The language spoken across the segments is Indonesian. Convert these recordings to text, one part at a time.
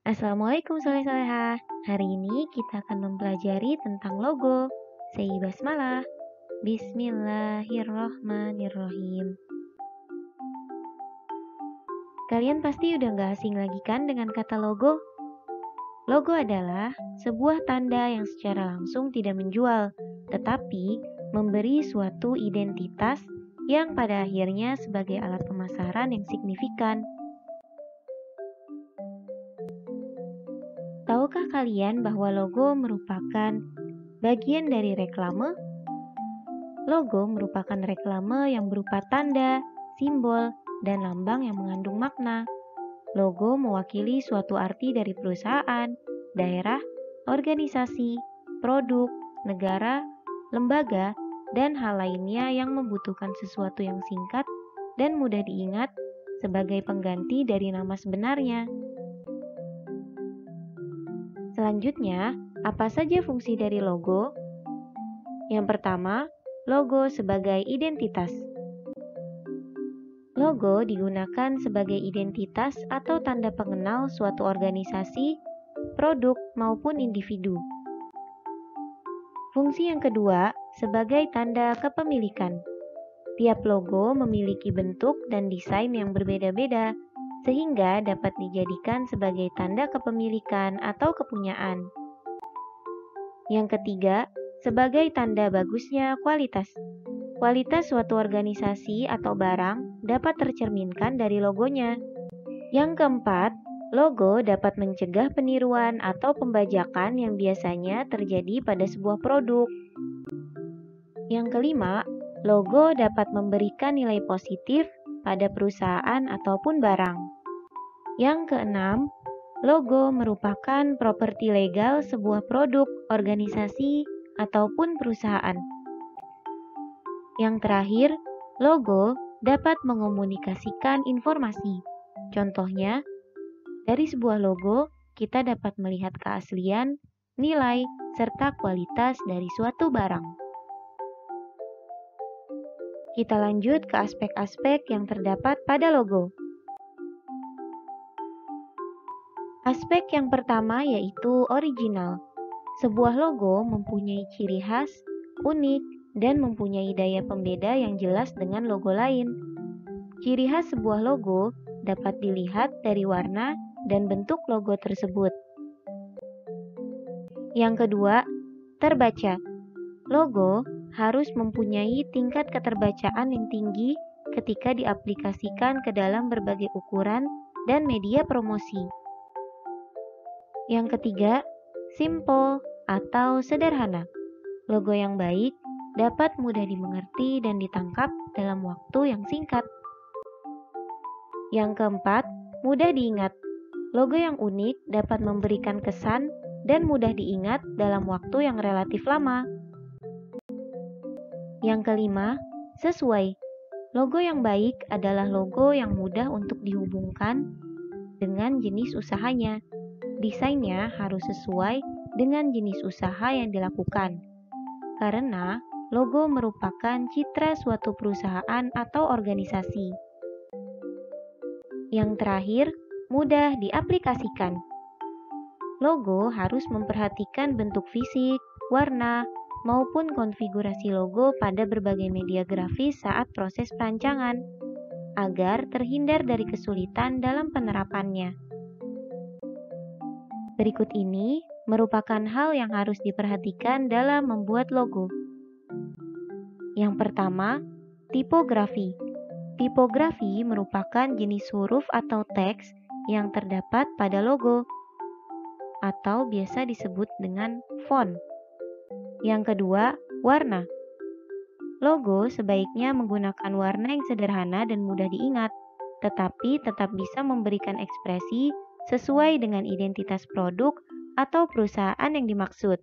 Assalamualaikum soleh-solehah. Hari ini kita akan mempelajari tentang logo. Sei basmalah. Bismillahirrohmanirrohim. Kalian pasti udah gak asing lagi kan dengan kata logo? Logo adalah sebuah tanda yang secara langsung tidak menjual, tetapi memberi suatu identitas yang pada akhirnya sebagai alat pemasaran yang signifikan. Tahukah kalian bahwa logo merupakan bagian dari reklame? Logo merupakan reklame yang berupa tanda, simbol, dan lambang yang mengandung makna. Logo mewakili suatu arti dari perusahaan, daerah, organisasi, produk, negara, lembaga, dan hal lainnya yang membutuhkan sesuatu yang singkat dan mudah diingat sebagai pengganti dari nama sebenarnya. Selanjutnya, apa saja fungsi dari logo? Yang pertama, logo sebagai identitas. Logo digunakan sebagai identitas atau tanda pengenal suatu organisasi, produk, maupun individu. Fungsi yang kedua, sebagai tanda kepemilikan. Tiap logo memiliki bentuk dan desain yang berbeda-beda, sehingga dapat dijadikan sebagai tanda kepemilikan atau kepunyaan. Yang ketiga, sebagai tanda bagusnya kualitas. Kualitas suatu organisasi atau barang dapat tercerminkan dari logonya. Yang keempat, logo dapat mencegah peniruan atau pembajakan yang biasanya terjadi pada sebuah produk. Yang kelima, logo dapat memberikan nilai positif pada perusahaan ataupun barang. Yang keenam, logo merupakan properti legal sebuah produk, organisasi, ataupun perusahaan. Yang terakhir, logo dapat mengomunikasikan informasi. Contohnya, dari sebuah logo, kita dapat melihat keaslian, nilai, serta kualitas dari suatu barang. Kita lanjut ke aspek-aspek yang terdapat pada logo. Aspek yang pertama yaitu original. Sebuah logo mempunyai ciri khas, unik, dan mempunyai daya pembeda yang jelas dengan logo lain. Ciri khas sebuah logo dapat dilihat dari warna dan bentuk logo tersebut. Yang kedua, terbaca. Logo harus mempunyai tingkat keterbacaan yang tinggi ketika diaplikasikan ke dalam berbagai ukuran dan media promosi. Yang ketiga, simple atau sederhana. Logo yang baik dapat mudah dimengerti dan ditangkap dalam waktu yang singkat. Yang keempat, mudah diingat. Logo yang unik dapat memberikan kesan dan mudah diingat dalam waktu yang relatif lama. Yang kelima, sesuai. Logo yang baik adalah logo yang mudah untuk dihubungkan dengan jenis usahanya. Desainnya harus sesuai dengan jenis usaha yang dilakukan. Karena logo merupakan citra suatu perusahaan atau organisasi. Yang terakhir, mudah diaplikasikan. Logo harus memperhatikan bentuk fisik, warna, maupun konfigurasi logo pada berbagai media grafis saat proses perancangan, agar terhindar dari kesulitan dalam penerapannya. Berikut ini merupakan hal yang harus diperhatikan dalam membuat logo. Yang pertama, tipografi. Tipografi merupakan jenis huruf atau teks yang terdapat pada logo, atau biasa disebut dengan font. Yang kedua, warna. Logo sebaiknya menggunakan warna yang sederhana dan mudah diingat, tetapi tetap bisa memberikan ekspresi sesuai dengan identitas produk atau perusahaan yang dimaksud.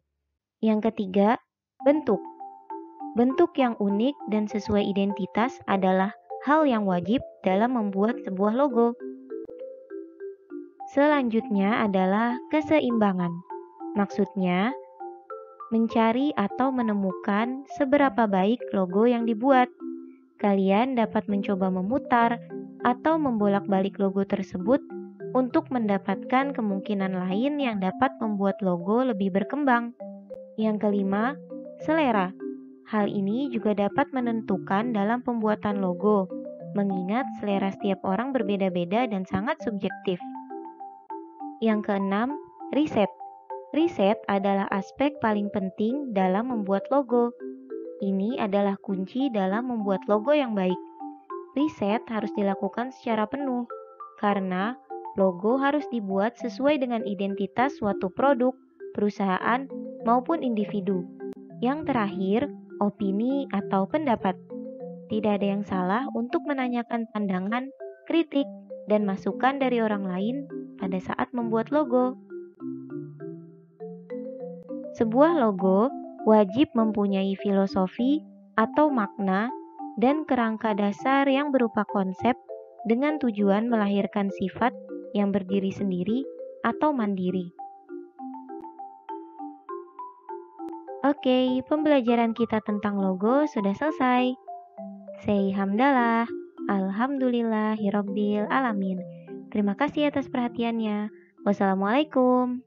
Yang ketiga, bentuk. Bentuk yang unik dan sesuai identitas adalah hal yang wajib dalam membuat sebuah logo. Selanjutnya adalah keseimbangan. Maksudnya, mencari atau menemukan seberapa baik logo yang dibuat. Kalian dapat mencoba memutar atau membolak-balik logo tersebut untuk mendapatkan kemungkinan lain yang dapat membuat logo lebih berkembang. Yang kelima, selera. Hal ini juga dapat menentukan dalam pembuatan logo, mengingat selera setiap orang berbeda-beda dan sangat subjektif. Yang keenam, riset. Riset adalah aspek paling penting dalam membuat logo. Ini adalah kunci dalam membuat logo yang baik. Riset harus dilakukan secara penuh, karena logo harus dibuat sesuai dengan identitas suatu produk, perusahaan, maupun individu. Yang terakhir, opini atau pendapat. Tidak ada yang salah untuk menanyakan pandangan, kritik, dan masukan dari orang lain pada saat membuat logo. Sebuah logo wajib mempunyai filosofi atau makna dan kerangka dasar yang berupa konsep dengan tujuan melahirkan sifat yang berdiri sendiri atau mandiri. Oke, pembelajaran kita tentang logo sudah selesai. Say hamdalah, alhamdulillahirabbil alamin. Terima kasih atas perhatiannya. Wassalamualaikum.